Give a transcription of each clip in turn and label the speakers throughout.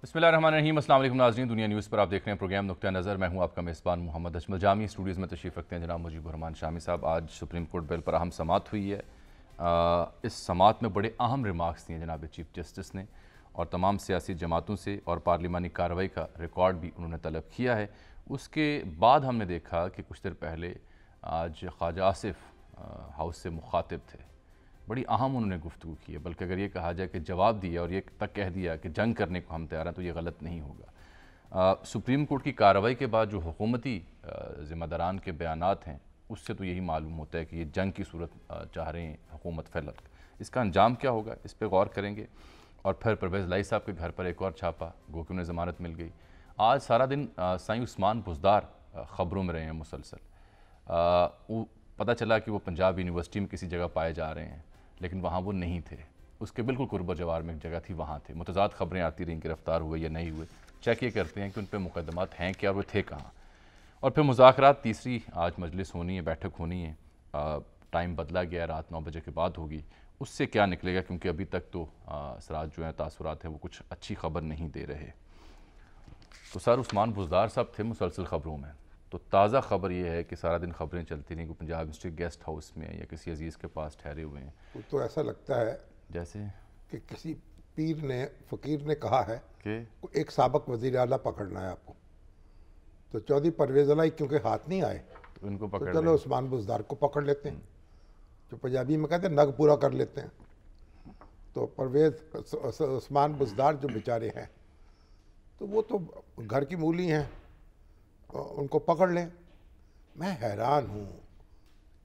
Speaker 1: बिस्मिल्लाहिर्रहमानिर्रहीम। अस्सलाम वालेकुम नाज़रीन, दुनिया न्यूज़ पर आप देख रहे हैं प्रोग्राम नुक्ता नज़र। मैं हूं आपका मेज़बान मोहम्मद अजमल जामी। स्टूडियोज़ में तशरीफ़ रखते हैं जनाब मुजीबुर रहमान शामी साहब। आज सुप्रीम कोर्ट बिल पर अहम समाअत हुई है। इस समाअत में बड़े अहम रिमार्क्स दिए जनाब चीफ जस्टिस ने और तमाम सियासी जमातों से और पार्लिमानी कार्रवाई का रिकॉर्ड भी उन्होंने तलब किया है। उसके बाद हमने देखा कि कुछ देर पहले आज ख्वाजा आसिफ हाउस से मुखातिब थे। बड़ी अहम उन्होंने गुफ्तगू की है, बल्कि अगर ये कहा जाए कि जवाब दिया और ये तक कह दिया कि जंग करने को हम तैयार हैं तो ये गलत नहीं होगा। सुप्रीम कोर्ट की कार्रवाई के बाद जो हुकूमती ज़िम्मेदारान के बयानात हैं उससे तो यही मालूम होता है कि ये जंग की सूरत चाह रहे हैं हुकूमत फैलत। इसका अंजाम क्या होगा इस पर गौर करेंगे। और फिर परवेज़ लाई साहब के घर पर एक और छापा, गो कि उन्हें ज़मानत मिल गई। आज सारा दिन साईं उस्मान बुज़दार ख़बरों में रहे हैं मुसलसल। पता चला कि वो पंजाब यूनिवर्सिटी में किसी जगह पाए जा रहे हैं, लेकिन वहाँ वो नहीं थे। उसके बिल्कुल कुर्ब जवार में एक जगह थी, वहाँ थे। मुतज़ाद ख़बरें आती रहीं, गिरफ़्तार हुए या नहीं हुए। चेक ये करते हैं कि उन पर मुकदमात हैं क्या और वो थे कहाँ। और फिर मुज़ाकरात, तीसरी आज मजलिस होनी है, बैठक होनी है। टाइम बदला गया, रात 9 बजे के बाद होगी। उससे क्या निकलेगा, क्योंकि अभी तक तो असरात जो हैं, तासुरात हैं, वो कुछ अच्छी खबर नहीं दे रहे। तो सर उस्मान बुज़दार साहब थे मुसलसल ख़बरों में। तो ताज़ा ख़बर ये है कि सारा दिन ख़बरें चलती रहीं कि पंजाब यूनिवर्सिटी गेस्ट हाउस में या किसी अजीज़ के पास ठहरे हुए हैं।
Speaker 2: तो ऐसा लगता है
Speaker 1: जैसे
Speaker 2: कि किसी पीर ने, फ़कीर ने कहा है
Speaker 1: कि
Speaker 2: एक साबक वज़ीर आला पकड़ना है आपको, तो चौधरी परवेज़ अलाई क्योंकि हाथ नहीं आए
Speaker 1: तो इनको
Speaker 2: तो
Speaker 1: पकड़
Speaker 2: चलो उस्मान बुज़दार को पकड़ लेते हैं, जो पंजाबी में कहते हैं नग पूरा कर लेते हैं। तो परवेज़ उस्मान बुज़दार जो बेचारे हैं तो वो तो घर की मूली हैं, उनको पकड़ लें। मैं हैरान हूँ,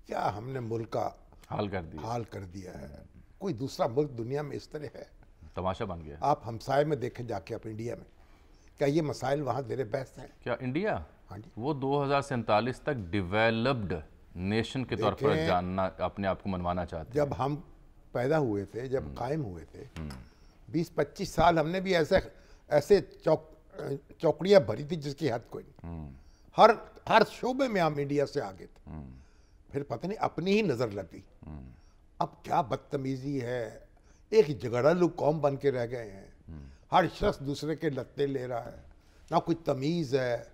Speaker 2: क्या हमने मुल्क का
Speaker 1: हाल कर दिया
Speaker 2: है। कोई दूसरा मुल्क दुनिया में इस तरह है?
Speaker 1: तमाशा बन गया।
Speaker 2: आप हमसाए में देखें जाके, आप इंडिया में, क्या ये मसाइल वहाँ ज़ेरे बहस हैं?
Speaker 1: क्या इंडिया,
Speaker 2: हाँ जी,
Speaker 1: वो 2047 तक डिवेलप्ड नेशन के तौर पर जानना, अपने आप को मनवाना चाहते हैं?
Speaker 2: जब हम पैदा हुए थे, जब कायम हुए थे, 20-25 साल हमने भी ऐसे चौकड़ियाँ भरी थी जिसकी हद कोई नहीं। हर शोबे में हम इंडिया से आगे थे। फिर पता नहीं अपनी ही नज़र लगी। अब क्या बदतमीजी है, एक झगड़ालू कौम बन के रह गए हैं। हर शख्स दूसरे के लत्ते ले रहा है, ना कोई तमीज़ है,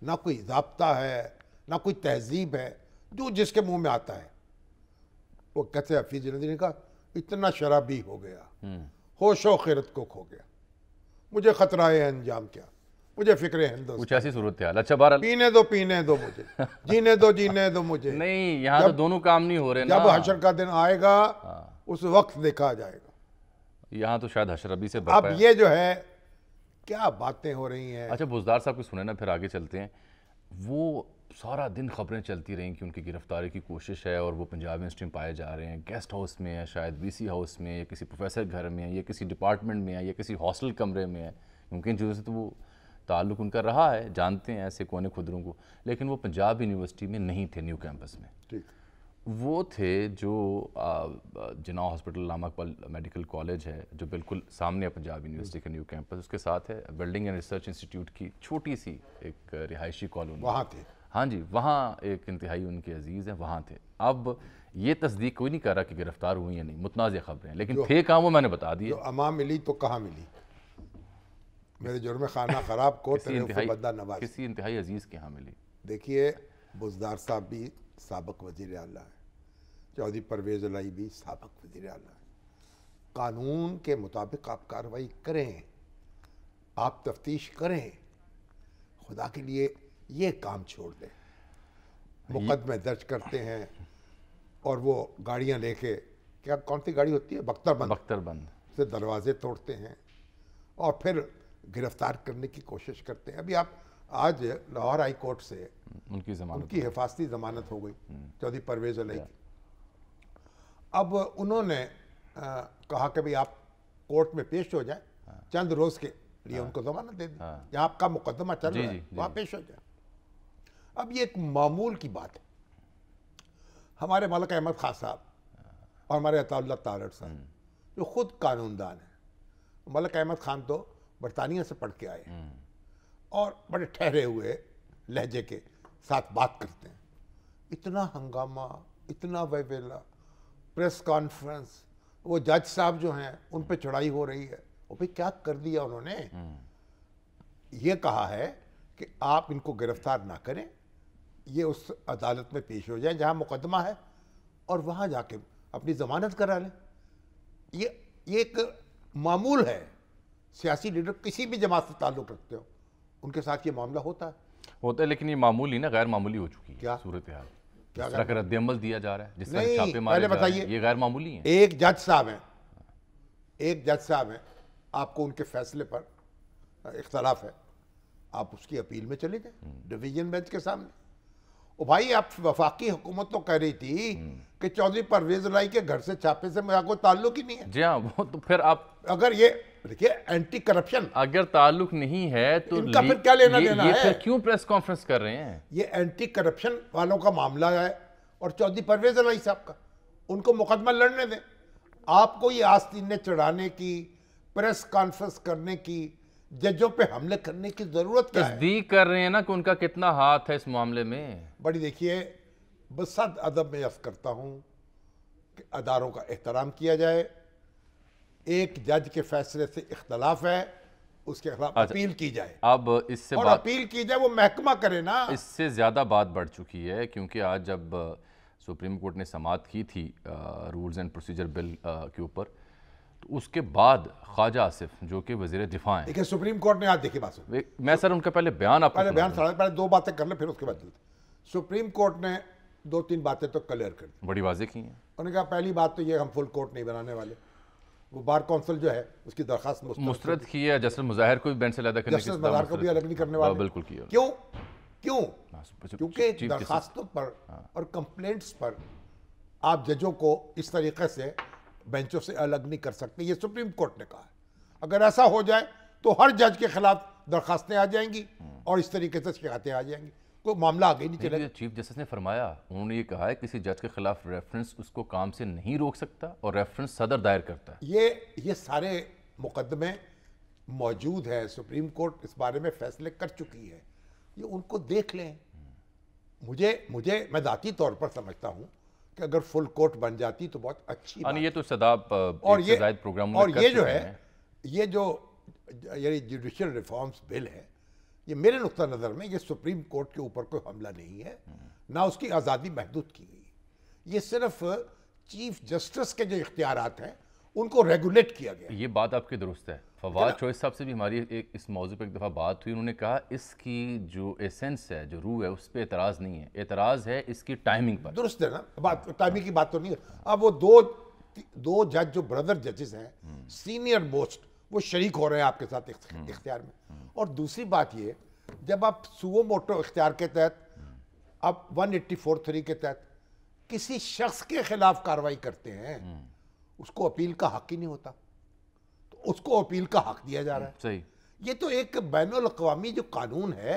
Speaker 2: ना कोई ज़ाब्ता है, ना कोई तहजीब है, जो जिसके मुंह में आता है। वो कहते हफीज नदी ने कहा, इतना शराबी हो गया, होशो खैरत को खो गया, मुझे खतरा है अंजाम क्या, मुझे फिक्र है हिंदुस्तान।
Speaker 1: कुछ ऐसी सूरत है। अच्छा बहरहाल,
Speaker 2: पीने दो मुझे, जीने दो मुझे।
Speaker 1: नहीं, यहाँ तो दोनों काम नहीं हो रहे ना।
Speaker 2: जब हशर का दिन आएगा उस वक्त देखा जाएगा।
Speaker 1: यहाँ तो शायद हशरबी से
Speaker 2: अब ये जो है क्या बातें हो रही हैं।
Speaker 1: अच्छा बुज़दार साहब को सुने ना, फिर आगे चलते हैं। वो सारा दिन खबरें चलती रहीं कि उनकी गिरफ्तारी की कोशिश है और वो पंजाब यूनिवर्सिटी में पाए जा रहे हैं, गेस्ट हाउस में है, शायद वीसी हाउस में, या किसी प्रोफेसर घर में है, या किसी डिपार्टमेंट में है, या किसी हॉस्टल कमरे में है। क्योंकि जो से तो वो ताल्लुक़ उनका रहा है, जानते हैं ऐसे कोने खुदरों को। लेकिन वो पंजाब यूनिवर्सिटी में नहीं थे, न्यू कैंपस में।
Speaker 2: ठीक,
Speaker 1: वो थे जो जिन्ना हॉस्पिटल नामक मेडिकल कॉलेज है, जो बिल्कुल सामने है पंजाब यूनिवर्सिटी के न्यू कैंपस। उसके साथ है बिल्डिंग एंड रिसर्च इंस्टीट्यूट की छोटी सी एक रिहायशी कॉलोनी,
Speaker 2: वहाँ थे।
Speaker 1: हाँ जी, वहाँ एक इंतहाई उनके अजीज़ हैं, वहाँ थे। अब ये तस्दीक कोई नहीं कर रहा कि गिरफ्तार हुई या नहीं, मुतनाज़ खबरें हैं, लेकिन थे कहाँ वो मैंने बता दिए।
Speaker 2: जो अमा मिली तो कहाँ मिली, मेरे जुर्म खाना ख़राब को बद्दा नवाज़,
Speaker 1: किसी इंतहाई अजीज़ के यहाँ मिली।
Speaker 2: देखिए बुज़दार साहब भी साबक वज़ीर आला है, चौधरी परवेज़ अलाई भी साबक वज़ीर आला है। कानून के मुताबिक आप कार्रवाई करें, आप तफ्तीश करें, खुदा के लिए ये काम छोड़ दें। मुकदमे दर्ज करते हैं और वो गाड़ियाँ लेके, क्या कौन सी गाड़ी होती है, बख्तरबंद से दरवाजे तोड़ते हैं और फिर गिरफ्तार करने की कोशिश करते हैं। अभी आप आज लाहौर हाई कोर्ट से उनकी हिफाजती ज़मानत हो गई चौधरी परवेज़ अलाई की। अब उन्होंने कहा कि भाई आप कोर्ट में पेश हो जाए, चंद रोज़ के लिए उनको ज़मानत दे दी, जहाँ आपका मुकदमा चल रहा है वहाँ पेश हो जाए। अब ये एक मामूल की बात है। हमारे मलिक अहमद खान साहब और हमारे अताउल्लाह तारड़ साहब जो खुद कानूनदान हैं, मलिक अहमद खान तो बरतानिया से पढ़ के आए और बड़े ठहरे हुए लहजे के साथ बात करते हैं। इतना हंगामा, इतना वेवेला, प्रेस कॉन्फ्रेंस, वो जज साहब जो हैं उन पे चढ़ाई हो रही है। वो भाई क्या कर दिया उन्होंने, ये कहा है कि आप इनको गिरफ्तार ना करें, ये उस अदालत में पेश हो जाए जहां मुकदमा है और वहां जाके अपनी जमानत करा लें। ये एक मामूल है। सियासी लीडर किसी भी जमात से ताल्लुक़ रखते हो, उनके साथ ये मामला होता है,
Speaker 1: लेकिन ये मामूली ना गैर मामूली हो चुकी है
Speaker 2: क्या
Speaker 1: सूरत हाल।
Speaker 2: क्या
Speaker 1: जिस तरह का रद्द-ए-अमल दिया जा रहा है, जिस तरह
Speaker 2: नहीं,
Speaker 1: छापे मारे
Speaker 2: पहले
Speaker 1: जा रहे हैं,
Speaker 2: बताइए।
Speaker 1: ये गैर मामूली है।
Speaker 2: एक जज साहब हैं, एक जज साहब हैं, आपको उनके फैसले पर इख्तलाफ है, आप उसकी अपील में चले जाए डिवीजन बेंच के सामने। ओ भाई, आप वफाकी हुकूमत तो कह रही थी कि चौधरी परवेज लाई के घर से छापे से मेरा कोई ताल्लुक ही नहीं है।
Speaker 1: जी हाँ, वो तो फिर आप
Speaker 2: अगर ये देखिए एंटी करप्शन,
Speaker 1: अगर ताल्लुक नहीं है तो
Speaker 2: इनका फिर क्या लेना
Speaker 1: ये
Speaker 2: देना है?
Speaker 1: फिर क्यों प्रेस कॉन्फ्रेंस कर रहे हैं?
Speaker 2: ये एंटी करप्शन वालों का मामला है और चौधरी परवेज लाई साहब का, उनको मुकदमा लड़ने दें। आपको ये आस्तीनें चढ़ाने की, प्रेस कॉन्फ्रेंस करने की, जजों पे हमले करने की जरूरत क्या है?
Speaker 1: तस्दीक कर रहे हैं ना कि उनका कितना हाथ है इस मामले में।
Speaker 2: बड़ी देखिए, बसद अदब में अर्ज करता हूं कि अदारों का एहतराम किया जाए। एक जज के फैसले से इख्तलाफ है, उसके खिलाफ अपील की जाए,
Speaker 1: अब इससे
Speaker 2: और अपील की जाए, वो महकमा करे ना।
Speaker 1: इससे ज़्यादा बात बढ़ चुकी है, क्योंकि आज जब सुप्रीम कोर्ट ने समाअत की थी रूल्स एंड प्रोसीजर बिल के ऊपर, तो उसके बाद ख्वाजा आसिफ जो कि वज़ीर दिफा हैं,
Speaker 2: देखिए सुप्रीम कोर्ट ने आज देखी बात सुन,
Speaker 1: मैं सर उनका पहले बयान आपको
Speaker 2: पहले बयान
Speaker 1: सुना दूं।
Speaker 2: पहले दो बातें कर ले, फिर उसके बाद चलते। सुप्रीम कोर्ट ने दो तीन बातें तो क्लियर कर दी।
Speaker 1: बड़ी वाज़ेह की हैं।
Speaker 2: उन्होंने कहा पहली बात तो ये, हम फुल कोर्ट नहीं बनाने वाले। वो बार कौंसिल जो है उसकी दरखास्त
Speaker 1: मुस्तरद की है, जस्टिस मुजाहिर को भी बेंच से अलग करने की
Speaker 2: जस्टिस मज़ार को भी अलग नहीं करने वाले।
Speaker 1: बिल्कुल की है।
Speaker 2: क्यों क्यों?
Speaker 1: चीफ
Speaker 2: क्योंकि
Speaker 1: जस्टिस-
Speaker 2: दरखास्तों पर और कंप्लेंट्स पर आप जजों को इस तरीके से बेंचों से अलग नहीं कर सकते, ये सुप्रीम कोर्ट ने कहा है। अगर ऐसा हो जाए तो हर जज के खिलाफ दरखास्तें आ जाएंगी और इस तरीके से शिकायतें आ जाएंगी, कोई मामला आगे नहीं चलेगा।
Speaker 1: चीफ जस्टिस ने फरमाया, उन्होंने ये कहा है किसी जज के खिलाफ रेफरेंस उसको काम से नहीं रोक सकता और रेफरेंस सदर दायर करता है।
Speaker 2: ये सारे मुकदमे मौजूद है, सुप्रीम कोर्ट इस बारे में फैसले कर चुकी है, ये उनको देख लें। मुझे मैं ज़ाती तौर पर समझता हूँ कि अगर फुल कोर्ट बन जाती तो बहुत अच्छी बात।
Speaker 1: ये तो सदाब
Speaker 2: और ये
Speaker 1: प्रोग्राम
Speaker 2: और ये जो है, ये जो यानी जुडिशियल रिफॉर्म्स बिल है, ये मेरे नुक्ता नज़र में ये सुप्रीम कोर्ट के ऊपर कोई हमला नहीं है, ना उसकी आज़ादी महदूद की गई है। ये सिर्फ चीफ जस्टिस के जो इख्तियारात हैं उनको रेगुलेट किया गया।
Speaker 1: ये बात आपकी दुरुस्त है। फवाद चौधरी साहब से भी हमारी एक इस मौजू पर एक दफ़ा बात हुई, उन्होंने कहा इसकी जो एसेंस है, जो रूह है, उस पर एतराज़ नहीं है, एतराज़ है इसकी टाइमिंग पर।
Speaker 2: दुरुस्त है ना बात, टाइमिंग की बात तो नहीं है। अब वो दो जज जो ब्रदर जजेस हैं, सीनियर मोस्ट, वो शरीक हो रहे हैं आपके साथ इख्तियार में। और दूसरी बात ये, जब आप सुओ मोटो इख्तियार के तहत, अब 184(3) के तहत किसी शख्स के खिलाफ कार्रवाई करते हैं, उसको अपील का हक ही नहीं होता, तो उसको अपील का हक दिया जा रहा है।
Speaker 1: सही।
Speaker 2: ये तो एक बैनुल अक़वामी जो कानून है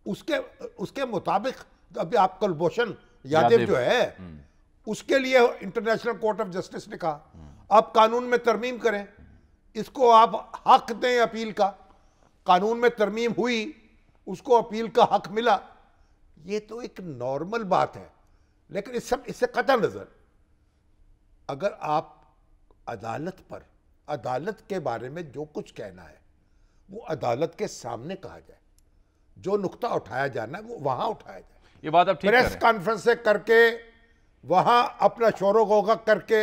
Speaker 2: उसके मुताबिक, अभी आप कुलभूषण यादव जो है, उसके लिए इंटरनेशनल कोर्ट ऑफ जस्टिस ने कहा आप कानून में तरमीम करें, इसको आप हक दें अपील का। कानून में तरमीम हुई, उसको अपील का हक मिला, ये तो एक नॉर्मल बात है। लेकिन इससे कतई नजर, अगर आप अदालत के बारे में जो कुछ कहना है वो अदालत के सामने कहा जाए, जो नुक्ता उठाया जाना है वो वहां उठाया जाए।
Speaker 1: ये बात आप ठीक
Speaker 2: प्रेस कॉन्फ्रेंस से करके वहां अपना शोरो गोगा करके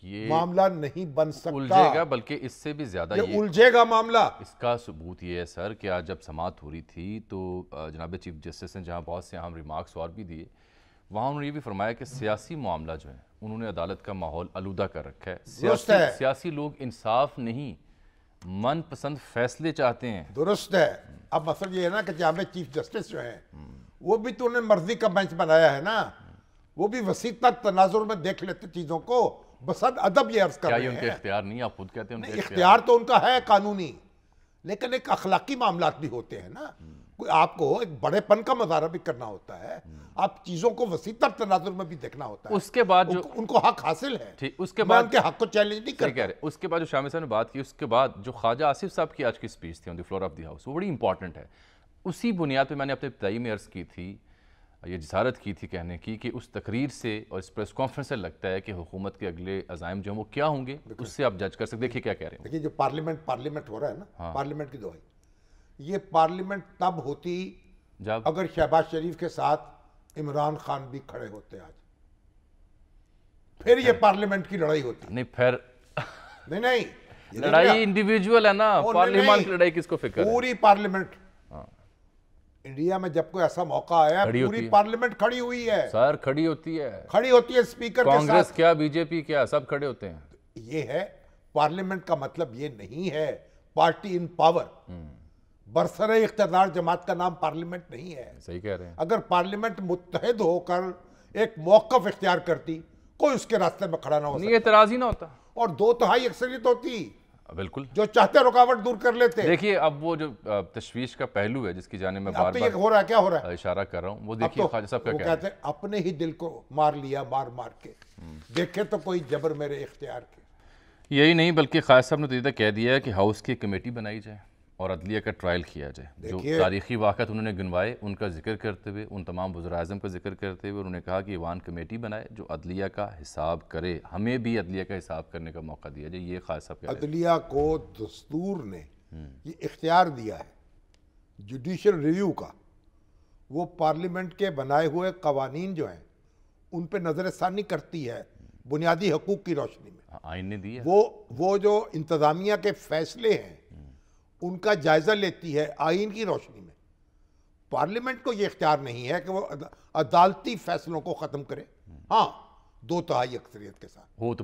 Speaker 1: ये
Speaker 2: मामला नहीं बन सकता,
Speaker 1: उलझेगा, बल्कि इससे भी ज्यादा
Speaker 2: ये उलझेगा मामला।
Speaker 1: इसका सबूत ये है सर कि आज जब समाअत हो रही थी तो जनाब चीफ जस्टिस ने जहां बहुत से अहम रिमार्क्स और भी दिए, वहाँ उन्होंने ये भी फरमाया कि सियासी मामला जो है उन्होंने अदालत का माहौल आलूदा कर रखा है। सियासी लोग इंसाफ नहीं, मनपसंद फैसले चाहते हैं।
Speaker 2: दुरुस्त है। अब मसला ये है ना कि जामे चीफ जस्टिस जो है वो भी तो उन्हें मर्जी का बेंच बनाया है ना, वो भी वसी तनाजुर में देख लेते चीजों को। बसद अदब ये अर्ज कर रहे हैं,
Speaker 1: उनके इख्तियार नहीं, आप खुद कहते हैं उनके
Speaker 2: इख्तियार तो उनका है कानूनी, लेकिन एक अखलाकी मामलात भी होते हैं ना। आपको एक बड़ेपन का मुजाहरा भी करना होता है, आप चीजों को वसीतर तनाजुर में भी देखना होता है।
Speaker 1: उसके बाद जो
Speaker 2: उनको हक हासिल है,
Speaker 1: ठीक, उसके बाद
Speaker 2: उनके हक को चैलेंज नहीं कर
Speaker 1: कह रहे। उसके बाद जो शामिल साहब ने बात की, उसके बाद जो ख्वाजा आसिफ साहब की आज की स्पीच थी on the floor of the house, वो बड़ी इंपॉर्टेंट है। उसी बुनियाद पर मैंने अपने इब्तदाई में अर्ज की थी, ये जिसारत की थी कहने की कि उस तकरीर से और इस प्रेस कॉन्फ्रेंस से लगता है कि हुकूमत के अगले अज़ाइम जो हैं वो क्या होंगे, उससे आप जज कर सकते। देखिए क्या कह रहे हैं।
Speaker 2: देखिए जो पार्लियामेंट हो रहा है ना, पार्लियामेंट की दुआई, ये पार्लियामेंट तब होती
Speaker 1: जब
Speaker 2: अगर शहबाज शरीफ के साथ इमरान खान भी खड़े होते आज, फिर ये पार्लियामेंट की लड़ाई होती।
Speaker 1: नहीं, फिर
Speaker 2: नहीं नहीं,
Speaker 1: लड़ाई इंडिविजुअल है ना, पार्लियामेंट की लड़ाई किसको फिक्र है?
Speaker 2: पूरी पार्लियामेंट इंडिया में जब कोई ऐसा मौका आया, पूरी पार्लियामेंट खड़ी हुई है
Speaker 1: सर, खड़ी होती है स्पीकर के साथ।
Speaker 2: कांग्रेस
Speaker 1: क्या, बीजेपी क्या, सब खड़े होते हैं।
Speaker 2: ये है पार्लियामेंट का मतलब, ये नहीं है पार्टी इन पावर। बरसरे इख्तियार जमात का नाम पार्लियामेंट नहीं है।
Speaker 1: सही कह रहे हैं।
Speaker 2: अगर पार्लियामेंट मुत्तहिद होकर एक मौक़िफ़ इख्तियार करती, कोई उसके रास्ते में खड़ा ना हो सकता,
Speaker 1: एतराज ही ना होता,
Speaker 2: और 2/3 अक्सरियत होती,
Speaker 1: बिल्कुल,
Speaker 2: जो चाहते रुकावट दूर कर लेते।
Speaker 1: देखिए अब वो जो तशवीश का पहलू है जिसकी जाने में बार
Speaker 2: बार हो रहा है, क्या हो रहा है,
Speaker 1: इशारा कर रहा हूँ, वो देखिए ख्वाजा साहब का
Speaker 2: कहते हैं अपने ही दिल को मार लिया, मार मार के देखे तो कोई जबर मेरे इख्तियार के।
Speaker 1: यही नहीं बल्कि ख्वाजा साहब ने तो कह दिया है कि हाउस की कमेटी बनाई जाए और अदलिया का ट्रायल किया जाए। जो तारीखी वाक़ात उन्होंने गिनवाए उनका जिक्र करते हुए, उन तमाम वज़ीर-ए-आज़म का जिक्र करते हुए उन्होंने कहा कि ईवान कमेटी बनाए जो अदलिया का हिसाब करे, हमें भी अदलिया का हिसाब करने का मौका दिया जाए। ये ख्वाजा साहब कह रहे हैं।
Speaker 2: अदलिया को दस्तूर ने ये इख्तियार दिया है जुडिशल रिव्यू का, वो पार्लियामेंट के बनाए हुए कवानीन जो हैं उन पर नज़रसानी करती है बुनियादी हकूक़ की रोशनी में।
Speaker 1: आइन ने दी है,
Speaker 2: वो जो इंतज़ामिया के फैसले हैं उनका जायजा लेती है आइन की रोशनी में। पार्लियामेंट को यह इख्तियार नहीं है कि वो अदालती फैसलों को ख़त्म करे। हाँ, 2/3 अक्सरियत के साथ
Speaker 1: हो तो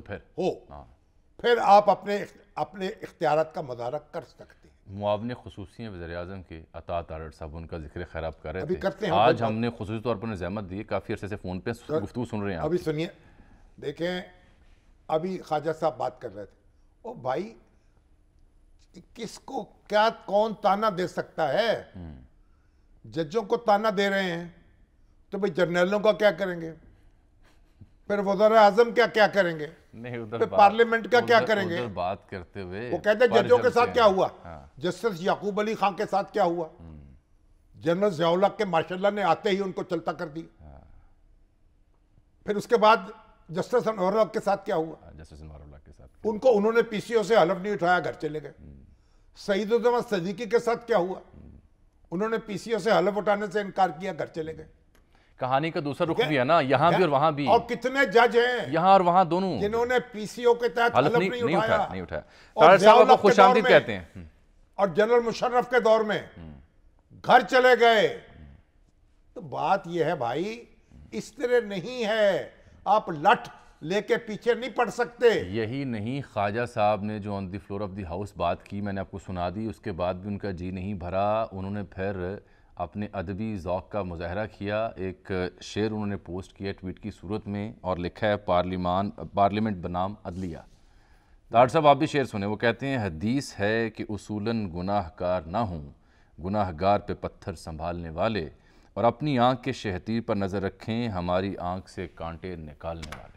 Speaker 2: फिर आप अपने इख्तियारात का मुजाहरा कर सकते हैं।
Speaker 1: मुआवने खुसूसी वज़ीर-ए-आज़म के अता तारड़ साहब, उनका जिक्र खैर आप कर रहे थे,
Speaker 2: करते हैं।
Speaker 1: आज हमने खुसूसी तौर पर ज़हमत दी, काफ़ी अरसे से फ़ोन पे गुफ्तगू सुन रहे हैं।
Speaker 2: अभी सुनिए, देखें, अभी ख्वाजा साहब बात कर रहे थे, ओ भाई किसको क्या कौन ताना दे सकता है? जजों को ताना दे रहे हैं तो भाई जर्नलों का क्या करेंगे, फिर वज़ीर-ए-आज़म क्या करेंगे,
Speaker 1: नहीं उधर
Speaker 2: फिर पार्लियामेंट का क्या करेंगे?
Speaker 1: उधर बात करते हुए
Speaker 2: वो कहते हैं जजों के साथ क्या हुआ, जस्टिस याकूब अली खान के साथ क्या हुआ, जनरल ज़िया-उल-हक के माशाल्लाह ने आते ही उनको चलता कर दिया। फिर उसके बाद जस्टिस अनवर के साथ क्या हुआ,
Speaker 1: जस्टिस अनवर के साथ
Speaker 2: उनको उन्होंने पीसीओ से हलफ नहीं उठाया, घर चले गए। सईद-उज़्ज़मा सिद्दीकी के साथ क्या हुआ, उन्होंने पीसीओ से हलफ उठाने से इनकार किया, घर चले गए।
Speaker 1: कहानी का दूसरा रुख भी है ना, यहाँ भी और वहां भी।
Speaker 2: और कितने जज हैं
Speaker 1: यहाँ और वहां दोनों
Speaker 2: जिन्होंने पीसीओ के तहत हलफ नहीं उठाया,
Speaker 1: नहीं उठाया। तारड़ साहब को खुशामदीद कहते हैं।
Speaker 2: और जनरल मुशर्रफ के दौर में घर चले गए। तो बात यह है भाई, इस तरह नहीं है, आप लठ लेके पीछे नहीं पड़ सकते।
Speaker 1: यही नहीं, ख्वाजा साहब ने जो on the floor of the house बात की मैंने आपको सुना दी, उसके बाद भी उनका जी नहीं भरा। उन्होंने फिर अपने अदबी ज़ौक़ का मुज़ाहरा किया। एक शेर उन्होंने पोस्ट किया ट्वीट की सूरत में और लिखा है, पार्लियामेंट बनाम अदलिया। तारड़ साहब आप भी शेर सुने, वो कहते हैं, हदीस है कि उसूलन गुनाहगार ना हूँ, गुनाहगार पे पत्थर संभालने वाले, और अपनी आँख के शहतीर पर नज़र रखें, हमारी आँख से कांटे निकालने वाले।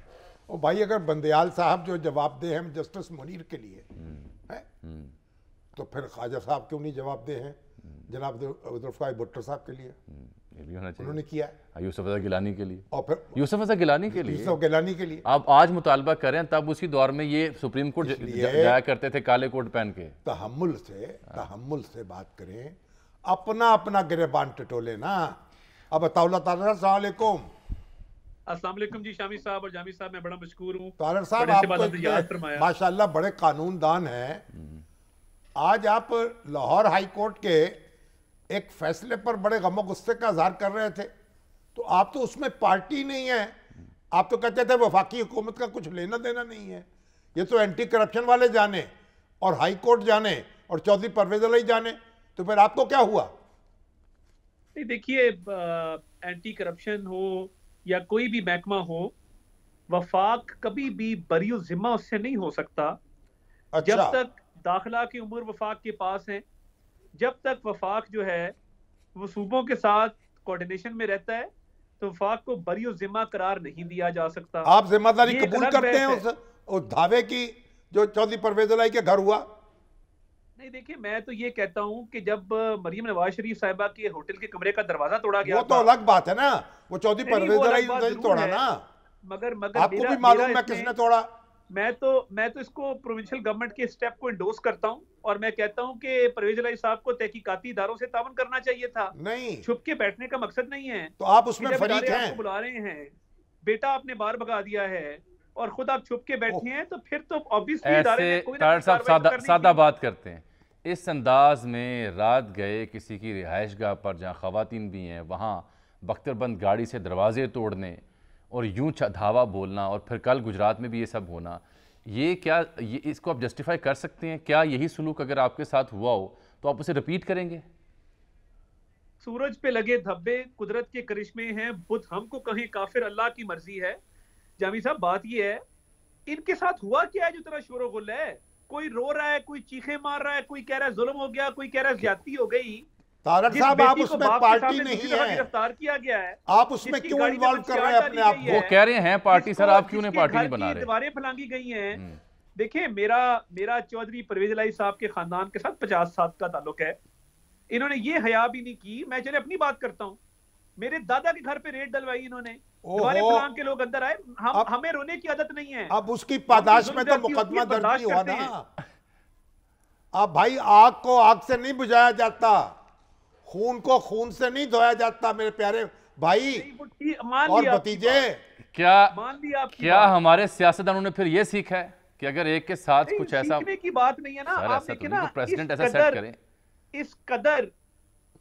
Speaker 2: ओ भाई, अगर बंदयाल साहब जो जवाबदेह हैं जस्टिस मुनीर के लिए है, तो फिर ख्वाजा साहब क्यों नहीं जवाबदेह हैं जनाब ज़ुल्फ़िकार भुट्टो साहब के लिए?
Speaker 1: ये भी होना चाहिए।
Speaker 2: उन्होंने किया
Speaker 1: यूसुफ रज़ा गिलानी के लिए,
Speaker 2: और फिर
Speaker 1: यूसुफ रज़ा गिलानी के लिए,
Speaker 2: यूसुफ गिलानी के लिए
Speaker 1: आप आज मुतालबा करें, तब उसी दौर में ये सुप्रीम कोर्ट जाया करते थे काले कोट पहन के।
Speaker 2: तहम्मुल से बात करें, अपना अपना गिरेबान टटोले ना। अब तारड़ साहब,
Speaker 3: अस्सलाम वालेकुम जी शामी साहब और जामी साहब, मैं बड़ा मशकूर हूँ।
Speaker 2: तारड़ साहब आप माशाल्लाह बड़े कानूनदान हैं। आज आप लाहौर हाई कोर्ट के एक फैसले पर बड़े गम गुस्से का इजहार कर रहे थे, तो आप तो उसमें पार्टी नहीं है। आप तो कहते थे वफाकी हुकूमत का कुछ लेना देना नहीं है, ये तो एंटी करप्शन वाले जाने और हाई कोर्ट जाने और चौधरी परवेज अली जाने, तो फिर आपको क्या हुआ?
Speaker 3: नहीं देखिए, एंटी करप्शन हो या कोई भी महकमा हो, वफाक कभी भी बरियो जिम्मा उससे नहीं हो सकता।
Speaker 2: अच्छा।
Speaker 3: जब तक दाखिला की उम्र वफाक के पास है, जब तक वफाक जो है वो सूबों के साथ कोऑर्डिनेशन में रहता है, तो वफाक को बरियो जिम्मा करार नहीं दिया जा सकता।
Speaker 2: आप जिम्मेदारी कबूल करते हैं उस दावे की जो चौधरी परवेज अली के घर हुआ?
Speaker 3: नहीं देखिए, मैं तो ये कहता हूँ कि जब मरियम नवाज शरीफ साहिबा के होटल के कमरे का दरवाजा तोड़ा गया,
Speaker 2: वो तो अलग बात है ना, वो चौधरी परवेज अली ने तोड़ा ना,
Speaker 3: मगर
Speaker 2: आपको भी मालूम है किसने तोड़ा।
Speaker 3: मैं तो इसको प्रोविंशियल गवर्नमेंट के स्टेप को इंडोर्स करता हूँ और मैं कहता हूं कि परवेज इलाही साहब को तहकीकाती इदारों से तावन करना चाहिए था।
Speaker 2: नहीं,
Speaker 3: छुप के बैठने का मकसद नहीं है।
Speaker 2: तो आप उसमें
Speaker 3: जब
Speaker 2: फरीक
Speaker 3: इदारे
Speaker 2: हैं।
Speaker 3: आपको बुला रहे हैं, बेटा आपने बाहर भगा दिया है और खुद आप छुप के बैठे हैं, तो फिर तो ऑब्वियसली इदारे ने
Speaker 1: ऐसे
Speaker 3: कोई ना
Speaker 1: तारड़
Speaker 3: कोई
Speaker 1: साहब
Speaker 3: कार्रवाई तो करनी
Speaker 1: सादा
Speaker 3: थी।
Speaker 1: बात करते हैं। इस अंदाज में रात गए किसी की रिहाइशगाह पर जहाँ ख़वातीन भी हैं, वहाँ बख्तरबंद गाड़ी से दरवाजे तोड़ने और यूं धावा बोलना, और फिर कल गुजरात में भी ये सब होना, ये क्या, ये इसको आप जस्टिफाई कर सकते हैं? क्या यही सलूक अगर आपके साथ हुआ हो तो आप उसे रिपीट करेंगे?
Speaker 3: सूरज पे लगे धब्बे कुदरत के करिश्मे हैं, बुत हमको कहें काफिर अल्लाह की मर्जी है। जामी साहब, बात ये है, इनके साथ हुआ क्या है जो तरह शोर गुल है? कोई रो रहा है, कोई चीखे मार रहा है, कोई कह रहा है जुल्म हो गया, कोई कह रहा है ज्यादती हो गई।
Speaker 2: तारड़
Speaker 3: जिस
Speaker 2: साहब, आप
Speaker 3: बेटी को
Speaker 2: उसमें
Speaker 3: बाप के
Speaker 2: पार्टी
Speaker 3: सामने
Speaker 2: नहीं
Speaker 3: दूसरी दफा
Speaker 2: है,
Speaker 3: गिरफ्तार किया गया है,
Speaker 2: आप उसमें
Speaker 3: जिसकी
Speaker 2: क्यों
Speaker 3: गाड़ी में
Speaker 2: इन्वॉल्व कर रहे हैं अपने आप
Speaker 3: डाली
Speaker 2: को?
Speaker 3: गई
Speaker 1: वो कह रहे हैं पार्टी, सर आप क्यों नहीं
Speaker 3: जिसके
Speaker 1: पार्टी
Speaker 3: घर
Speaker 1: नहीं बना
Speaker 3: की
Speaker 1: रहे?
Speaker 3: दीवारें फलांगी गई हैं। देखिए, मेरा चौधरी परवेज इलाही साहब के खानदान के साथ 50 साल का ताल्लुक है। इन्होंने ये हया भी नहीं की। मैं चले अपनी बात करता हूँ, मेरे दादा के घर पे रेड डलवाई इन्होंने, दीवारें फलांग के लोग अंदर आए। हमें रोने की आदत नहीं है।
Speaker 2: अब उसकी पादाश में तो मुकदमा दर्ज नहीं हुआ ना। अब भाई, आग को आग से नहीं बुझाया जाता, खून को खून से नहीं धोया जाता मेरे प्यारे भाई और भतीजे।
Speaker 1: क्या हमारे सियासतदानों ने फिर ये सीखा है कि अगर एक के साथ कुछ ऐसा,
Speaker 3: सीखने की बात नहीं है ना। आप देखिए ना,
Speaker 1: प्रेसिडेंट ऐसा सेट करें,
Speaker 3: इस कदर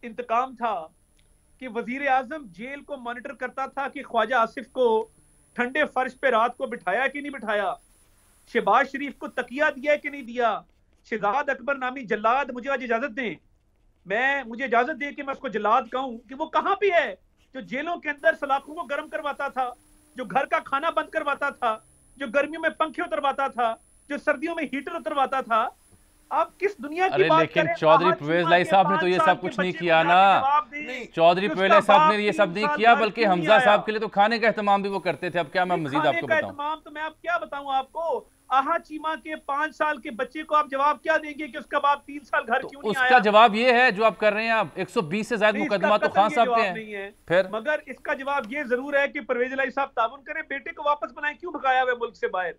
Speaker 3: इंतकाम था कि वजीर आजम जेल को मॉनिटर करता था कि ख्वाजा आसिफ को ठंडे फर्श पे रात को बिठाया कि नहीं बिठाया, शहबाज शरीफ को तकिया दिया कि नहीं दिया। शहजाद अकबर नामी जल्लाद, मुझे आज इजाजत दें, मुझे इजाजत दें कि मैं उसको जल्लाद कहूं, कि वो कहां पे है जो जेलों के अंदर सलाखों को गर्म करवाता था, जो घर का खाना बंद करवाता था, जो गर्मियों में पंखे उतरवाता था, जो सर्दियों में हीटर उतरवाता था। आप किस दुनिया की बात
Speaker 1: लेकिन
Speaker 3: करें?
Speaker 1: चौधरी परवेज इलाही साहब ने तो ये सब कुछ नहीं किया ना। चौधरी परवेज इलाही साहब ने ये सब नहीं किया, बल्कि हमजा साहब के लिए तो खाने का एहतमाम भी वो करते थे। अब क्या मैं मजीद आपको बताऊं?
Speaker 3: तो मैं अब क्या बताऊं आपको? आहा चीमा के 5 साल के बच्चे को आप जवाब क्या देंगे कि उसका बाप 3 साल घर क्यों नहीं आया?
Speaker 1: उसका जवाब ये है जो आप कर रहे हैं। आप 120 से ज्यादा मुकदमा तो खान साहब के हैं। फिर
Speaker 3: मगर इसका जवाब ये जरूर है कि परवेज इलाही साहब ताउन करें, बेटे को वापस बनाएं। क्यों भगाया हुआ मुल्क से बाहर?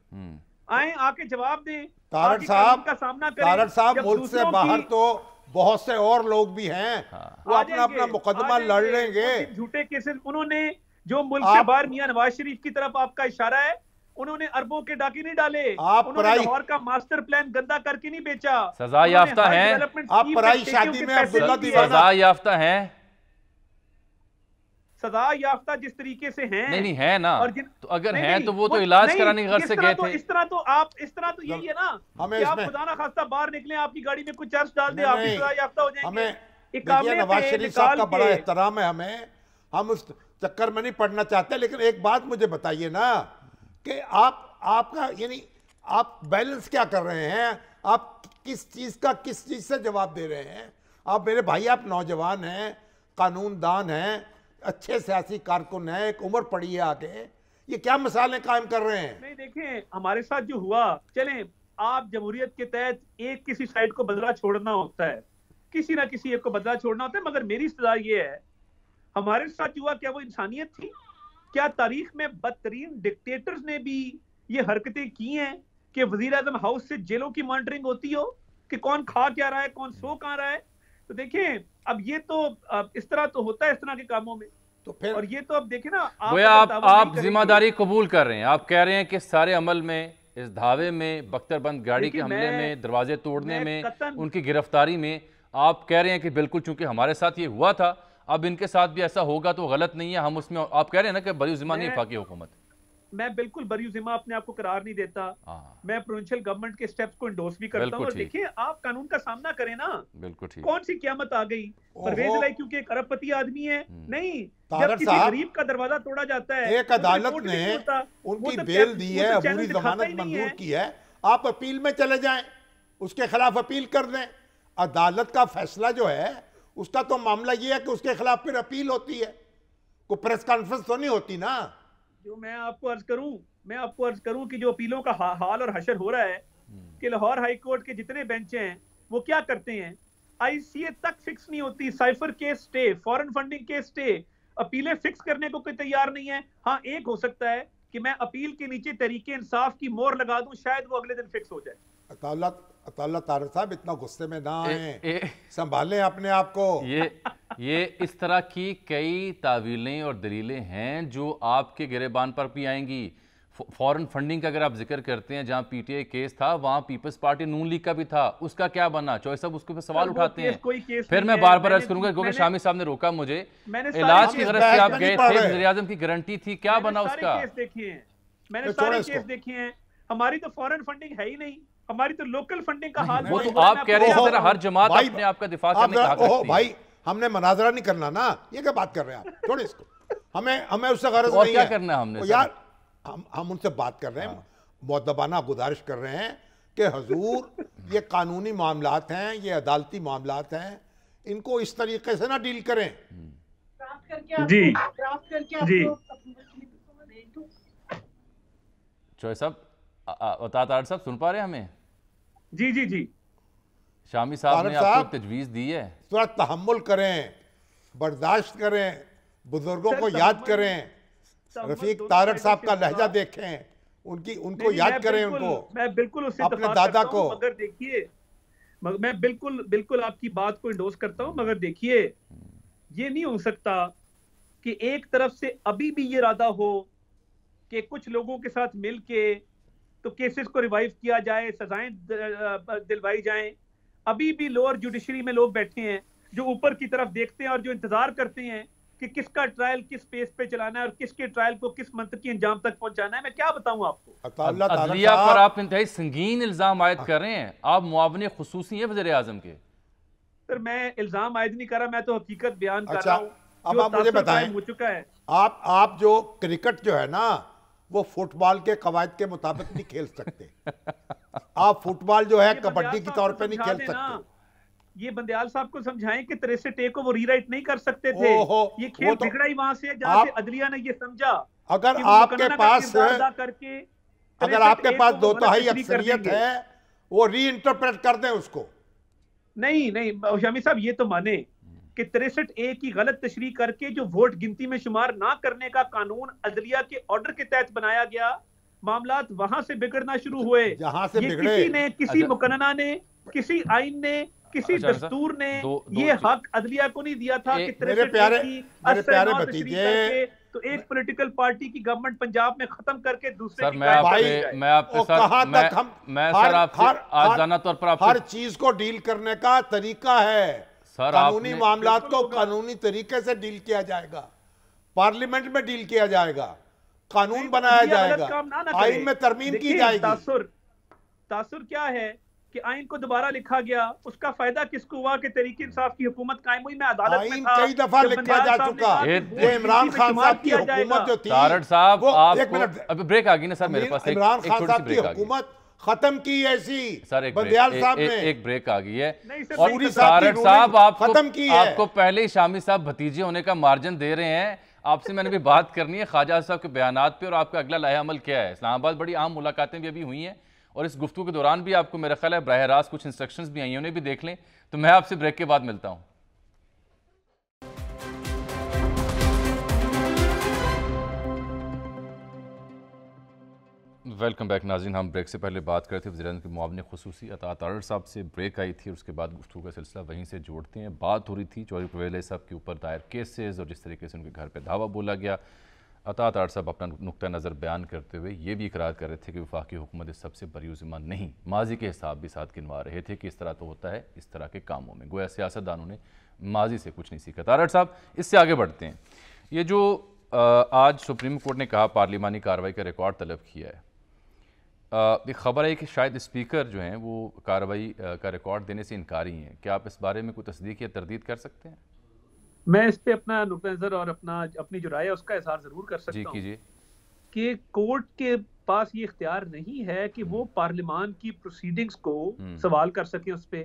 Speaker 3: आए, आके जवाब दें,
Speaker 2: तारड़ साहब
Speaker 3: का सामना करें।
Speaker 2: तारड़ साहब, मुल्क से बाहर तो बहुत से और लोग भी हैं, वो अपना अपना मुकदमा लड़ लेंगे।
Speaker 3: झूठे केसेस उन्होंने, जो मुल्क से बाहर, मियां नवाज शरीफ की तरफ आपका इशारा है, उन्होंने अरबों के डाके नहीं डाले, उन्होंने लाहौर का मास्टर प्लान गंदा करके नहीं बेचा।
Speaker 1: सजा याफ्ता है
Speaker 2: आप पराई शादी में अब्दुल्ला दीवाना,
Speaker 1: सजा याफ्ता है,
Speaker 3: सजा याफ्ता जिस तरीके से हैं।
Speaker 1: नहीं है ना।
Speaker 3: और
Speaker 1: तो अगर हैं तो वो तो इलाज कराने घर से गए थे।
Speaker 3: इस तरह तो यही है ना कि आप खुदा ना खास्ता बाहर निकले, आपकी गाड़ी में कुछ चर्च डाल दे, आप सजा याफ्ता हो जाएंगे।
Speaker 2: हमें देखिए, नवाज शरीफ साहब का बड़ा एहतराम है हमें, हम उस चक्कर में नहीं पड़ना चाहते। लेकिन एक बात मुझे बताइए ना कि आपका यानी आप बैलेंस क्या कर रहे हैं? आप किस चीज से जवाब दे रहे हैं? आप मेरे भाई, आप नौजवान हैं, कानूनदान हैं, अच्छे सियासी कारकुन हैं, एक उम्र पड़ी है आगे, ये क्या मिसालें कायम कर रहे हैं?
Speaker 3: नहीं, देखें हमारे साथ जो हुआ, चलें, आप जमहूरियत के तहत एक किसी साइड को बदला छोड़ना होता है, किसी ना किसी एक को बदला छोड़ना होता है। मगर मेरी इस्तदा ये है, हमारे साथ जो हुआ, क्या वो इंसानियत थी? क्या तारीख में बदतरीन डिक्टेटर्स ने भी ये हरकतें की हैं कि वजीर आजम हाउस से जेलों की मॉनिटरिंग होती हो कि कौन खा क्या रहा है, कौन सो कहाँ रहा है? तो देखें, अब ये तो इस तरह तो होता है इस तरह के कामों में।
Speaker 2: तो फिर
Speaker 3: और ये तो अब देखें ना,
Speaker 1: आप जिम्मेदारी कबूल कर रहे हैं। आप कह रहे हैं कि सारे अमल में, इस धावे में, बख्तरबंद गाड़ी के हमले में, दरवाजे तोड़ने में, उनकी गिरफ्तारी में, आप कह रहे हैं कि बिल्कुल चूंकि हमारे साथ ये हुआ था, अब इनके साथ भी ऐसा होगा तो गलत नहीं है, हम उसमें, आप कह रहे हैं ना कि बरी जिम्मा नहीं वफाकी हुकूमत।
Speaker 3: मैं बिल्कुल बरी जिम्मा अपने आप को करार नहीं देता। मैं प्रोविंशियल गवर्नमेंट के स्टेप्स को इंडोर्स भी करता हूं। और देखिए, आप कानून का सामना करें ना।
Speaker 1: बिल्कुल ठीक।
Speaker 3: कौन सी क़यामत आ गई? परवेज इलाही क्योंकि एक अरबपति आदमी है, नहीं, जब किसी गरीब का दरवाजा तोड़ा जाता है,
Speaker 2: एक अदालत ने उनकी बेल दी है, अबूरी जमानत मंजूर की है, आप अपील में चले जाएं, उसके खिलाफ अपील कर दें। अदालत का फैसला जो है उसका तो मामला ये है कि उसके खिलाफ फिर अपील होती है, कोई प्रेस कॉन्फ्रेंस तो नहीं होती ना।
Speaker 3: जो मैं आपको अर्ज करूं कि जो अपीलों का हाल और हशर हो रहा है कि लाहौर हाई कोर्ट के जितने बेंच हैं वो क्या करते हैं, आईसीए तक फिक्स नहीं होती, cipher case stay, foreign funding case stay, अपीलें फिक्स करने को कोई तैयार नहीं है। हाँ, एक हो सकता है कि मैं अपील के नीचे तरीके इंसाफ की मोहर लगा दूं, शायद वो अगले दिन फिक्स हो जाए।
Speaker 2: अल्लाह तारड़ साहब इतना गुस्से में ना आए, संभालें अपने आप को।
Speaker 1: ये इस तरह की कई तावीलें और दलीलें हैं जो आपके गिरेबान पर भी आएंगी। फॉरेन फंडिंग का अगर आप जिक्र करते हैं, जहां पीटीआई केस था वहां पीपल्स पार्टी नून लीग का भी था, उसका क्या बना? चॉइस साहब उसके ऊपर सवाल उठाते हैं। फिर मैं बार बार अर्ज करूंगा क्योंकि शामी साहब ने रोका मुझे। इलाज की गरज से आप गए थे, वज़ीर आज़म की गारंटी थी, क्या बना उसका?
Speaker 3: मैंने सारे केस देखे हैं। हमारी तो फॉरेन फंडिंग है ही नहीं, हमारी तो लोकल फंडिंग का हाल।
Speaker 1: वो तो आप कह रहे हैं हर जमात अपने आप का दिफा करने का हक रखती है।
Speaker 2: भाई हमने मनाजरा नहीं करना ना, ये क्या बात कर रहे हैं आप? छोड़िए इसको, हमें उससे गरज नहीं है।
Speaker 1: क्या करना है हमने
Speaker 2: यार? हम उनसे बात कर रहे हैं, मुअद्दबाना गुजारिश कर रहे हैं कि हुजूर ये कानूनी मामलात हैं, ये अदालती मामलात हैं, इनको इस तरीके से ना डील करें।
Speaker 3: जी
Speaker 2: जी
Speaker 1: चौधरी साहब सुन पा रहे हैं हमें?
Speaker 3: जी जी जी
Speaker 1: शामी साहब ने आपको तजवीज़ दी है,
Speaker 2: थोड़ा तहम्मुल करें, बर्दाश्त करें, बुजुर्गों को याद करें, रफीक तारड़ साहब का लहजा देखें, उनको याद करें, उनको,
Speaker 3: मैं बिल्कुल उससे
Speaker 2: अपने दादा को।
Speaker 3: मगर देखिए, मैं बिल्कुल आपकी बात को इंडोर्स करता हूं, मगर देखिए ये नहीं हो सकता कि एक तरफ से अभी भी ये इरादा हो कि कुछ लोगों के साथ मिलके तो केसेस को रिवाइव किया जाए, सजाएं दिलवाई जाएं। अभी भी लोअर जुडिशरी में लोग बैठे हैं जो ऊपर की तरफ देखते हैं और जो इंतजार करते हैं कि किसका ट्रायल किस पेस पे चलाना है और किसके ट्रायल को किस मंतकी अंजाम तक पहुंचाना है। मैं क्या बताऊं आपको?
Speaker 1: अदलिया पर आप इंतहाई संगीन इल्जाम आयद कर रहे हैं, आप मुआविन खुसूसी हैं वज़ीर आज़म के।
Speaker 3: सर मैं इल्जाम आयद नहीं कर रहा, मैं तो हकीकत बयान कर रहा हूं।
Speaker 2: अब आप मुझे बताएं,
Speaker 3: हो चुका है।
Speaker 2: आप जो क्रिकेट जो है ना, वो फुटबॉल के कवायद के मुताबिक नहीं खेल सकते। आप फुटबॉल जो है कबड्डी के तौर पे नहीं खेल सकते।
Speaker 3: ये बंदयाल साहब को समझाएं कि 63A को वो रीराइट नहीं कर सकते थे। ये खेल बिगड़ा ही वहां से जहां से अदलिया ने ये समझा।
Speaker 2: अगर आपके पास दो तिहाई अक्सरियत है, वो री इंटरप्रेट कर दें उसको।
Speaker 3: नहीं शामी साहब, ये तो माने कि 63A की गलत तशरीह करके जो वोट गिनती में शुमार ना करने का कानून अदलिया के ऑर्डर के तहत बनाया गया, मामलात वहां से बिगड़ना शुरू हुए।
Speaker 2: जहां से बिगड़े,
Speaker 3: किसी ने, किसी मुकन्ना ने, किसी आइन ने, किसी दस्तूर ने ये हक अदलिया को नहीं दिया था कि
Speaker 2: मेरे प्यारे भतीजे,
Speaker 3: तो एक पॉलिटिकल पार्टी की गवर्नमेंट पंजाब में खत्म करके दूसरे
Speaker 1: सर, मैं आपके साथ
Speaker 2: हर चीज को डील करने का तरीका है।
Speaker 1: सर,
Speaker 2: कानूनी मामलात को कानूनी तरीके से डील किया जाएगा, पार्लियामेंट में डील किया जाएगा, कानून बनाया जाएगा, आइन में तरमीम की जाएगी।
Speaker 3: तासुर क्या है कि आइन को दोबारा लिखा गया, उसका फायदा किसको हुआ कि तहरीक इंसाफ की हुकूमत कायम हुई। मैं अदालत में था,
Speaker 2: कई दफा लिखा जा चुका। ये इमरान खान साहब की हुकूमत जो थी,
Speaker 1: तारड़ साहब
Speaker 2: एक मिनट,
Speaker 1: अभी ब्रेक आ गई ना सर मेरे पास।
Speaker 2: इमरान खान साहब की हुकूमत खत्म की ऐसी
Speaker 1: सर,
Speaker 2: बंदयाल साहब ने
Speaker 1: एक ब्रेक आ गई है।
Speaker 2: और
Speaker 1: तारड़ साहब
Speaker 2: खत्म की है।
Speaker 1: आपको पहले ही शामी साहब भतीजे होने का मार्जिन दे रहे हैं। आपसे मैंने भी बात करनी है ख्वाजा साहब के बयानात पे और आपका अगला लाया अमल क्या है। इस्लामाबाद बड़ी अहम मुलाकातें भी अभी हुई हैं और इस गुफ्तगू के दौरान भी आपको मेरा ख्याल है बराह रास्त कुछ इंस्ट्रक्शंस भी आई हैं, उन्हें भी देख लें। तो मैं आपसे ब्रेक के बाद मिलता हूं। वेलकम बैक नाज़रीन। हम ब्रेक से पहले बात कर रहे थे वज़ीर-ए-आज़म के मुआविन खुसूसी अता तारड़ साहब से। ब्रेक आई थी और उसके बाद गुफ्तगू का सिलसिला वहीं से जोड़ते हैं। बात हो रही थी चौधरी परवेज़ साहब के ऊपर दायर केसेस और जिस तरीके से उनके घर पर धावा बोला गया। अता तारड़ साहब अपना नुक्ता नज़र बयान करते हुए ये भी इकरार कर रहे थे कि वफाकी हुकूमत इस सबसे बरीज़िम्मा नहीं, माजी के हिसाब भी साथ गिनवा रहे थे कि इस तरह तो होता है इस तरह के कामों में। गोया सियासतदानों ने माजी से कुछ नहीं सीखा। तारड़ साहब, इससे आगे बढ़ते हैं। ये जो आज सुप्रीम कोर्ट ने कहा पार्लिमानी कार्रवाई का रिकॉर्ड तलब किया है, एक खबर है कि शायद स्पीकर जो हैं वो कार्रवाई का रिकॉर्ड देने से इनकारी हैं। क्या आप इस बारे में कोई तस्दीक या तरदीद कर सकते हैं?
Speaker 3: मैं इस पे अपना नुक्ता नज़र और अपनी जो राय है उसका इजहार जरूर कर सकता हूँ कि कोर्ट के पास ये इख्तियार नहीं है कि वो पार्लियामान की प्रोसीडिंग्स को सवाल कर सके। उस पे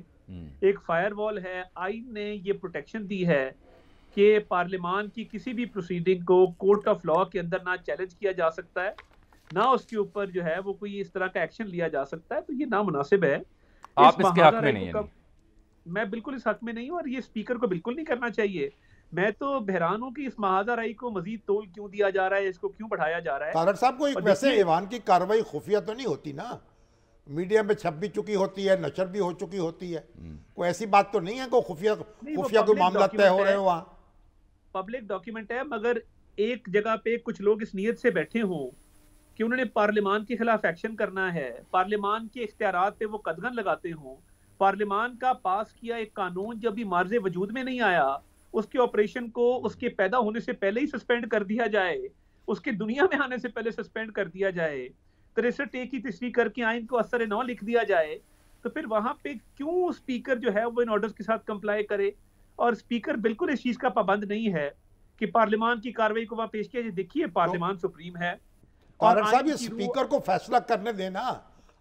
Speaker 3: एक फायरवॉल है, आइन ने ये प्रोटेक्शन दी है कि पार्लियामान की किसी भी प्रोसीडिंग को कोर्ट ऑफ लॉ के अंदर ना चैलेंज किया जा सकता है, ना उसके ऊपर जो है वो कोई इस तरह का एक्शन लिया जा सकता है। तो ये नामुनासिब है।
Speaker 1: आप इसके हक में नहीं है?
Speaker 3: मैं बिल्कुल इस हक में नहीं हूँ और ये स्पीकर को बिल्कुल नहीं करना चाहिए। मैं तो बहरान हूँ कि इस महाजा राई को मजीद तोल क्यों दिया जा रहा है, इसको क्यों बढ़ाया जा रहा है।
Speaker 2: तारड़ साहब को एक वैसे ईवान की कार्रवाई खुफिया तो नहीं होती ना, मीडिया में छप भी चुकी होती है, नशर भी हो चुकी होती है। कोई ऐसी बात तो नहीं है कोई खुफिया कोई मामला तय हो रहे हो वहाँ।
Speaker 3: पब्लिक डॉक्यूमेंट है, मगर एक जगह पे कुछ लोग इस नीयत से बैठे हों कि उन्होंने पार्लियामान के खिलाफ एक्शन करना है, पार्लियामान के इख्तियारात पे वो कदगन लगाते हों, पार्लियामान का पास किया एक कानून जब भी मार्जे वजूद में नहीं आया उसके ऑपरेशन को उसके पैदा होने से पहले ही सस्पेंड कर दिया जाए, उसके दुनिया में आने से पहले सस्पेंड कर दिया जाए, 63A की तशरीह करके आइन को असर नौ लिख दिया जाए, तो फिर वहां पे क्यों स्पीकर जो है वो इन ऑर्डर्स के साथ कंप्लाई करे? और स्पीकर बिल्कुल इस चीज का पाबंद नहीं है कि पार्लियामान की कार्रवाई को वहां पेश किया जाए। देखिए पार्लियामान सुप्रीम है
Speaker 2: और साहब ये स्पीकर को फैसला करने देना,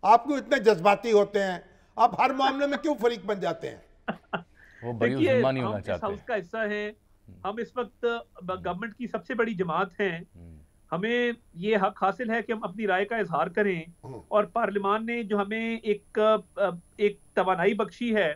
Speaker 2: आप क्यों इतने जज्बाती होते हैं? आप हर मामले में क्यों फरीक बन जाते हैं?
Speaker 1: वो बड़ी उज़्मा नहीं होना चाहते।
Speaker 3: हाउस का हिस्सा है, हम इस वक्त गवर्नमेंट की सबसे बड़ी जमात हैं, हमें ये हक हासिल है कि हम अपनी राय का इजहार करें, और पार्लियामान ने जो हमें एक तवानाई बख्शी है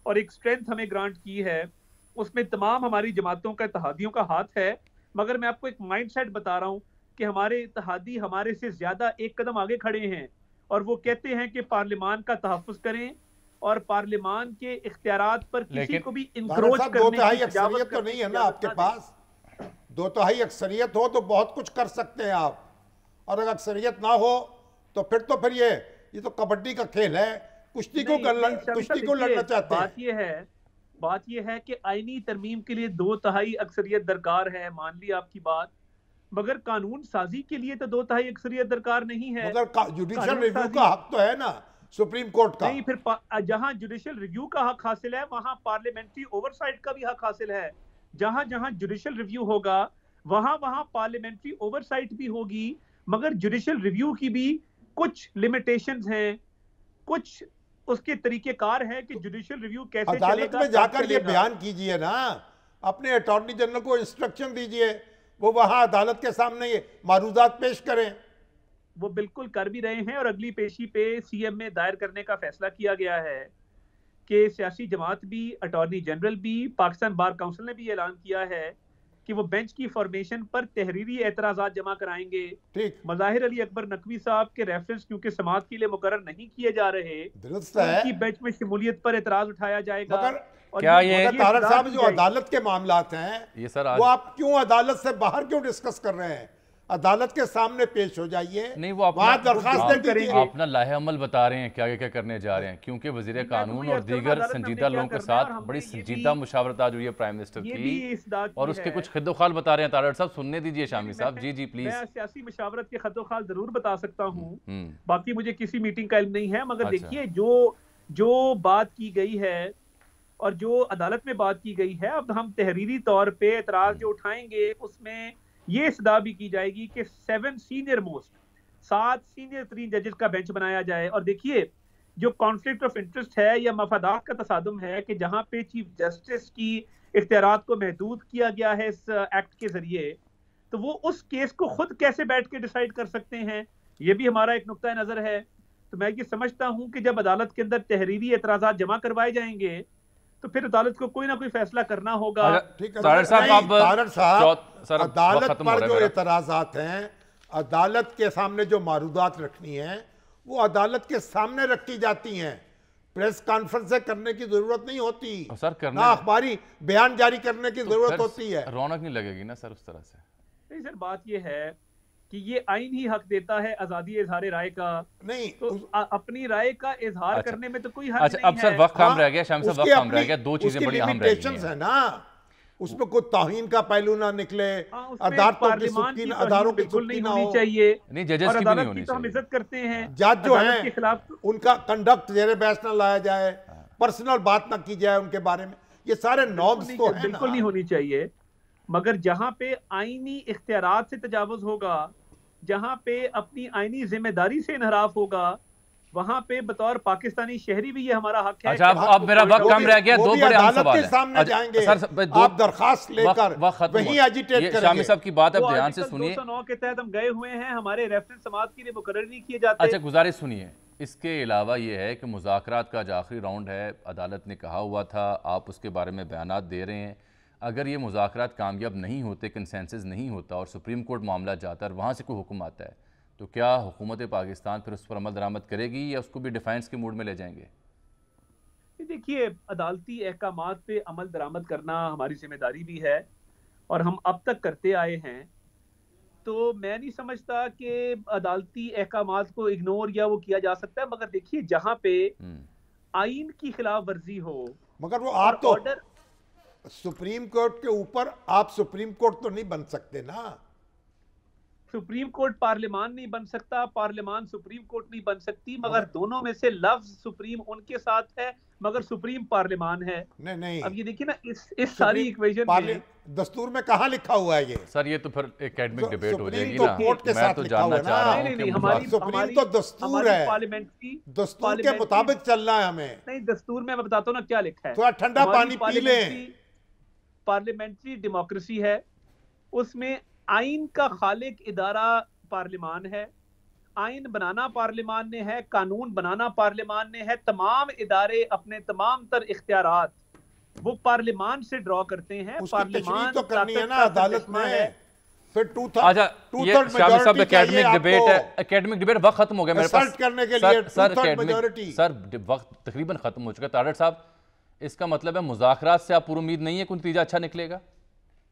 Speaker 3: और एक स्ट्रेंथ हमें ग्रांट की है, उसमें तमाम हमारी जमातों का इत्तेहादियों का हाथ है। मगर मैं आपको एक माइंडसेट बता रहा हूं कि हमारे इत्तेहादी हमारे से ज्यादा एक कदम आगे खड़े हैं और वो कहते हैं कि पार्लियामान का तहफ़्फ़ुज़ करें और पार्लियामान के इख्तियारात पर किसी को भी इंक्रोच करने की
Speaker 2: अक्सरियत तो नहीं है ना आपके पास। 2/3 अक्सरियत हो तो बहुत कुछ कर सकते हैं आप, और अगर अक्सरियत ना हो तो फिर ये तो कबड्डी का खेल है, कुश्ती को लड़ना चाहते हैं।
Speaker 3: बात ये है कि आईनी तरमीम के लिए 2/3 अक्सरियत दरकार है, मान ली आपकी बात, मगर कानून साजी के लिए तो 2/3 अक्सरियत दरकार नहीं है।
Speaker 2: मगर जुडिशियल रिव्यू का हक तो है ना सुप्रीम कोर्ट का।
Speaker 3: नहीं, फिर जहां जुडिशियल रिव्यू का हक हासिल है वहां पार्लियामेंट्री ओवरसाइट का भी हक हासिल है। जहां जहां जुडिशियल रिव्यू होगा वहां वहां पार्लियामेंट्री ओवरसाइट भी होगी, मगर जुडिशियल रिव्यू की भी कुछ लिमिटेशंस हैं, कुछ उसके तरीकेकार है कि जुडिशियल रिव्यू कैसे चलेगा।
Speaker 2: अदालत में जाकर ये बयान कीजिए ना, अपने अटॉर्नी जनरल को इंस्ट्रक्शन दीजिए, वो वहां अदालत के सामने ये मारूजात पेश करें।
Speaker 3: वो बिल्कुल कर भी रहे हैं और अगली पेशी पे सीएम में दायर करने का फैसला किया गया है कि सियासी जमात भी, अटॉर्नी जनरल भी, पाकिस्तान बार काउंसिल ने भी ऐलान किया है कि वो बेंच की फॉर्मेशन पर तहरीरी एतराज़ात जमा कराएंगे।
Speaker 2: ठीक,
Speaker 3: मज़ाहिर अली अकबर नकवी साहब के रेफरेंस क्योंकि समाअत के लिए मुकर्रर नहीं किए जा रहे,
Speaker 2: दुरुस्त है,
Speaker 3: उनकी बेंच में शमूलियत पर एतराज उठाया जाएगा।
Speaker 2: और क्या ये तारड़ साहब जो अदालत के मामलात हैं
Speaker 1: ये सर
Speaker 2: वो आप क्यों अदालत से बाहर क्यों डिस्कस कर रहे हैं? अदालत के सामने पेश हो जाइए,
Speaker 1: नहीं वो
Speaker 2: दरखास्त करेंगे।
Speaker 1: अपना लाहे अमल बता रहे हैं क्या क्या करने जा रहे हैं, क्योंकि वजीर कानून और दीगर संजीदा लोगों के साथ बड़ी संजीदा मुशावरत आज हुई है प्राइम मिनिस्टर की, और उसके कुछ खिद्दोखाल बता रहे हैं। तारड़ साहब सुनने दीजिए शामी साहब। जी जी प्लीज।
Speaker 3: मैं सियासी मुशावरत के खिद्दोखाल जरूर बता सकता हूँ, बाकी मुझे किसी मीटिंग का इल्म नहीं है, मगर देखिए जो बात की गई है और जो अदालत में बात की गई है, अब हम तहरीरी तौर पे एतराज जो उठाएंगे उसमें ये सदा भी की जाएगी कि 7 सीनियर तरीन जजेस का बेंच बनाया जाए। और देखिए जो कॉन्फ्लिक्ट ऑफ इंटरेस्ट है या मफादात का तसादुम है कि जहां पे चीफ जस्टिस की इख्तियारात को महदूद किया गया है इस एक्ट के जरिए, तो वो उस केस को खुद कैसे बैठ के डिसाइड कर सकते हैं, ये भी हमारा एक नुक्ता नजर है। तो मैं ये समझता हूं कि जब अदालत के अंदर तहरीरी एतराजात जमा करवाए जाएंगे तो फिर अदालत को कोई ना कोई फैसला करना होगा।
Speaker 2: अदालत पर जो एतराजात हैं, अदालत के सामने जो मारूदात रखनी है वो अदालत के सामने रखी जाती हैं, प्रेस कॉन्फ्रेंस करने की जरूरत नहीं होती सर, ना अखबारी बयान जारी करने की जरूरत होती है।
Speaker 1: रौनक नहीं लगेगी ना सर उस तरह से।
Speaker 3: नहीं सर, बात ये है कि ये आइन ही हक देता है आजादी इजहार राय का,
Speaker 2: नहीं
Speaker 3: तो अपनी राय का इजहार करने में तो कोई हर्ज
Speaker 1: अच्छा,
Speaker 3: नहीं
Speaker 1: अब सर वक्त कम रह गया, शाम साहब वक्त कम रह गया, दो चीजें बड़ी अहम रह गई
Speaker 2: है ना, उसमें कोई तौहीन का पहलू ना निकले, अदालतों की सुननी ना हो
Speaker 3: चाहिए,
Speaker 1: नहीं जजेस की भी नहीं होनी
Speaker 3: चाहिए। हम इज्जत करते हैं
Speaker 2: जज जो है के खिलाफ, उनका कंडक्ट जेरे बहस ना लाया जाए, पर्सनल बात ना की जाए उनके बारे में, ये सारे नॉर्म्स तो हैं,
Speaker 3: बिल्कुल नहीं होनी चाहिए। मगर जहां पे आईनी इख्तियारात से तजावुज होगा, जहां पे अपनी आईनी जिम्मेदारी से इनहराफ होगा, वहां पे बतौर पाकिस्तानी शहरी भी ये हमारा हक है।
Speaker 1: अच्छा, अब मेरा वक्त कम रह गया, दो बड़े अहम सवाल हैं।
Speaker 2: सामने जाएंगे आप दरखास्त लेकर वहीं एजिटेट करेंगे।
Speaker 1: शामी साहब की बात अब ध्यान से सुनिए।
Speaker 3: 209 के तहत हम गए हुए हैं, हमारे रेफरेंस समाअत के लिए मुकर्रर नहीं किए जाते।
Speaker 1: अच्छा, गुजारिश सुनिए। इसके अलावा ये है कि मुज़ाकरात का जो आखिरी राउंड है, अदालत ने कहा हुआ था, आप उसके बारे में बयानात दे रहे हैं। अगर ये मुज़ाकरात कामयाब नहीं होते, कंसेंसस नहीं होता और सुप्रीम कोर्ट मामला जाता है और वहाँ से कोई हुक्म आता है, तो क्या हुकूमत पाकिस्तान फिर उस पर अमल दरामद करेगी या उसको भी डिफेंस के मूड में ले जाएंगे?
Speaker 3: देखिए, अदालती अहकामात पे अमल दरामद करना हमारी जिम्मेदारी भी है और हम अब तक करते आए हैं। तो मैं नहीं समझता कि अदालती अहकामात को इग्नोर या वो किया जा सकता है, मगर देखिए जहाँ पे आइन की खिलाफ वर्जी हो,
Speaker 2: मगर वो आप तो
Speaker 3: ऑर्डर
Speaker 2: सुप्रीम कोर्ट के ऊपर, आप सुप्रीम कोर्ट तो नहीं बन सकते ना।
Speaker 3: सुप्रीम कोर्ट पार्लियामान नहीं बन सकता, पार्लियामान सुप्रीम कोर्ट नहीं बन सकती, मगर दोनों में से लफ्ज सुप्रीम उनके साथ है मगर सुप्रीम पार्लियामान है।
Speaker 2: नहीं नहीं,
Speaker 3: अब ये देखिए ना, इस सारी इक्वेशन में
Speaker 2: दस्तूर में कहाँ लिखा हुआ है ये?
Speaker 1: सर ये तो फिर एकेडमिक डिबेट हो जाएगी
Speaker 2: तो
Speaker 1: ना।
Speaker 2: कोर्ट के
Speaker 1: मैं
Speaker 2: साथ
Speaker 1: तो
Speaker 2: लिखा
Speaker 1: जानना
Speaker 2: हुआ
Speaker 1: चाह रहा
Speaker 2: ना।
Speaker 1: हूं
Speaker 3: नहीं,
Speaker 1: कि
Speaker 3: हमारी
Speaker 2: सुप्रीम तो दस्तूर है, दस्तूर के मुताबिक चलना है हमें।
Speaker 3: नहीं, दस्तूर में मैं बताता हूँ ना क्या लिखा है।
Speaker 2: थोड़ा ठंडा पानी पी लें।
Speaker 3: पार्लियामेंट्री डेमोक्रेसी है, उसमें आइन का खालिक इदारा पार्लियामान है, आइन बनाना पार्लियामान ने है, कानून बनाना पार्लियामान ने है, तमाम इदारे अपने तमाम तर इख्तियारात वो पार्लियामान से ड्रॉ करते हैं।
Speaker 2: पार्लियामान तो करनी है ना अदालत में। फिर
Speaker 1: एकेडमिक डिबेट वक्त खत्म हो गया मेरे पास
Speaker 2: करने के लिए
Speaker 1: सर वक्त तकरीबन खत्म हो चुका है। तारड़ साहब, इसका मतलब है मुज़ाकरात से आप पूरी उम्मीद नहीं है कोई नतीजा अच्छा निकलेगा?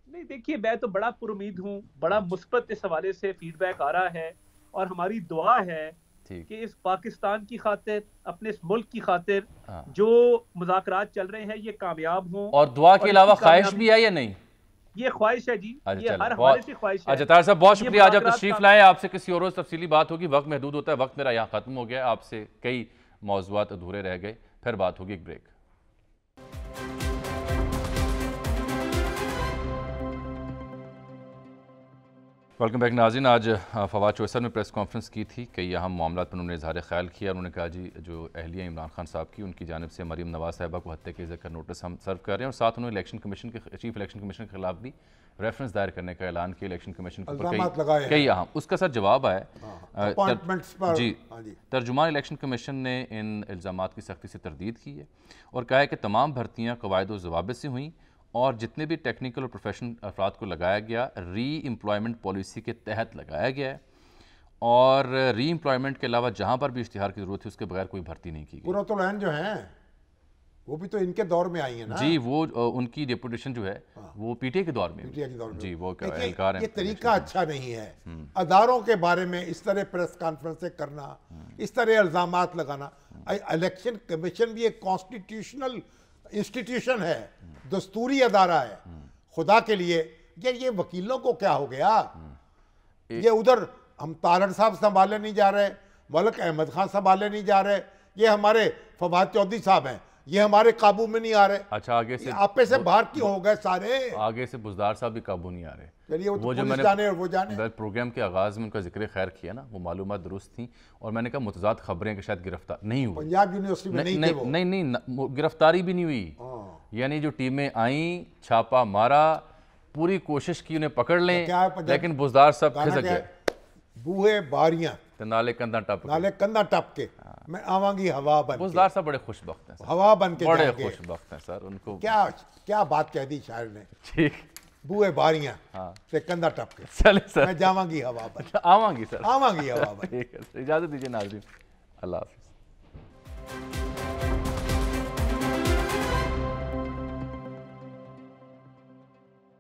Speaker 3: नहीं, देखिए मैं तो बड़ा पुरुमीद हूँ, बड़ा मुस्बत इस हवाले से फीडबैक आ रहा है और हमारी दुआ है कि इस पाकिस्तान की खातिर, अपने इस मुल्क की खातिर जो मुज़ाकरात चल रहे हैं ये कामयाब हों।
Speaker 1: और दुआ के अलावा ख्वाहिश भी है या नहीं?
Speaker 3: ये ख्वाहिश है जी, ये हर हवाले से ख्वाहिश है।
Speaker 1: अच्छा तारड़ साहब, बहुत शुक्रिया, आज आप तशरीफ लाए। आपसे किसी और रोज तफसीली बात होगी, वक्त महदूद होता है, वक्त मेरा यहाँ खत्म हो गया। आपसे कई मौज़ूआत अधूरे रह गए, फिर बात होगी। एक ब्रेक। वेलकम बैक नाज़रीन। आज फवाद चौसर में प्रेस कॉन्फ्रेंस की थी, कई अहम मामला पर उन्होंने इज़हार ख्याल किया। उन्होंने कहा जी जो अहलिया इमरान खान साहब की, उनकी जानिब से मरीम नवाज़ साहिबा को हत्या के ज़िक्र का नोटिस हम सर्व कर रहे हैं और साथ उन्होंने इलेक्शन कमीशन के चीफ इलेक्शन कमीशन के खिलाफ भी रेफरेंस दायर करने का ऐलान किया। इलेक्शन कमीशन के ऊपर कई अहम, उसका सर जवाब आया जी। तर्जुमान इलेक्शन कमीशन ने इन इल्ज़ामात की सख्ती से तरदीद की है और कहा है कि तमाम भर्तियाँ कवायद व ज़वाबित से हुई और जितने भी टेक्निकल और प्रोफेशनल अफराद को लगाया गया री एम्प्लॉयमेंट पॉलिसी के तहत लगाया गया है और री एम्प्लॉयमेंट के अलावा जहाँ पर भी इश्तिहार की ज़रूरत थी उसके बगैर कोई भर्ती नहीं की गई।
Speaker 2: पूरा तो लाइन जो है वो भी तो इनके दौर में आई है ना
Speaker 1: जी। वो उनकी डेपुटेशन जो है वो पीटीए के दौर में जी। वो एहलकार हैं।
Speaker 2: ये तरीका अच्छा नहीं है अदारों के बारे में इस तरह प्रेस कॉन्फ्रेंसें करना, इस तरह इल्ज़ामात लगाना। इलेक्शन कमीशन भी एक कॉन्स्टिट्यूशनल इंस्टीट्यूशन है, दस्तूरी अदारा है। खुदा के लिए ये वकीलों को क्या हो गया? ये उधर हम तारड़ साहब संभाले नहीं जा रहे, मलक अहमद खान संभाले नहीं जा रहे, ये हमारे फवाद चौधरी साहब हैं, ये हमारे काबू में नहीं आ रहे।
Speaker 1: अच्छा, आगे से
Speaker 2: आपे से बाहर क्यों हो गए सारे?
Speaker 1: आगे से बुज़दार साहब भी काबू नहीं आ रहे।
Speaker 2: चलिए वो जो मैंने जाने और वो जाने।
Speaker 1: प्रोग्राम के आगाज में उनका जिक्र खैर किया ना, वो मालूमात दुरुस्त थी और मैंने कहा मुतज़ाद खबरें कि शायद गिरफ्तार नहीं हुई।
Speaker 2: पंजाब यूनिवर्सिटी में
Speaker 1: नहीं गिरफ्तारी भी नहीं हुई। यानी जो टीमें आई, छापा मारा, पूरी कोशिश की उन्हें पकड़ लें, लेकिन बुज़दार साहब खिसक गए।
Speaker 2: बूहे बारियां
Speaker 1: नाले कंधा
Speaker 2: टप के मैं आवांगी हवा बन के।
Speaker 1: बुज़दार साहब बड़े खुशबख्त हैं,
Speaker 2: हवा बन के
Speaker 1: बड़े खुशबख्त हैं सर। उनको
Speaker 2: क्या बात कह दी शायर ने।
Speaker 1: ठीक,
Speaker 2: बूहे बारियां से कंधा टप के।
Speaker 1: चले सर,
Speaker 2: मैं जावांगी हवा बन।
Speaker 1: आवांगी सर,
Speaker 2: आवांगी हवा बन।
Speaker 1: ठीक है, इजाजत दीजिए नाज़रीन, अल्लाह हाफ़िज़।